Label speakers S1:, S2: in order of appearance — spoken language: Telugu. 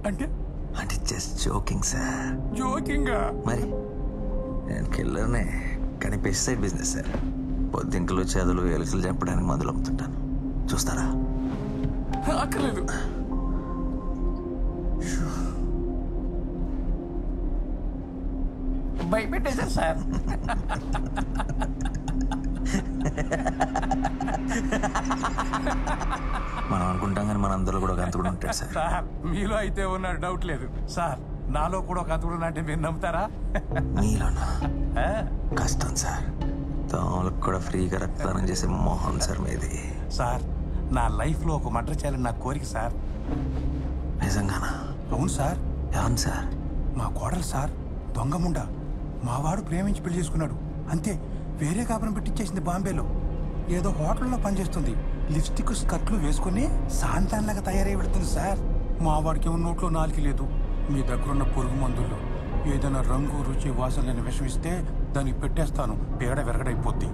S1: అంటే
S2: అంటే జస్ట్ జోకింగ్ సార్.
S1: జోకింగా?
S2: మరి నేను కిల్లర్నే, కానీ పెస్టిసైడ్ బిజినెస్ సార్. పొద్దింకలు చెదలు ఎలుకలు చంపడానికి మందులు అమ్ముతుంటాను. చూస్తారా?
S1: అక్కర్లేదు. భయపెట్టేశారు సార్.
S2: మనం అనుకుంటాం కానీ మన అందరూ కూడా ఒక అంతకుడు ఉంటాడు సార్.
S1: సార్ మీలో అయితే ఉన్న డౌట్ లేదు సార్. నాలో కూడా ఒక అంతకుడు అంటే మీరు నమ్ముతారా?
S2: మీలోనా? కష్టం సార్. దోమలకు కూడా ఫ్రీగా రక్తదానం చేసే మోహన్ సార్ మీది.
S1: సార్ నా లైఫ్లో ఒక మర్డర్ చేయాలని నా కోరిక సార్.
S2: నిజంగానా?
S1: అవును సార్.
S2: అవును సార్.
S1: మా కోడలు సార్ దొంగముండ. మావాడు ప్రేమించి పెళ్లి చేసుకున్నాడు అంతే. వేరే కాపురం పెట్టించేసింది బాంబేలో. ఏదో హోటల్లో పనిచేస్తుంది. లిప్స్టిక్ స్కర్ట్లు వేసుకుని సాంతాన్లాగా తయారై పెడుతుంది సార్. మా వాడికి ఏమో నోట్లో నాలుగు లేదు. మీ దగ్గరున్న పురుగు మందుల్లో ఏదైనా రంగు రుచి వాసన లేని విషం ఇస్తే దానికి పెట్టేస్తాను. పేడ విరగడైపోద్ది.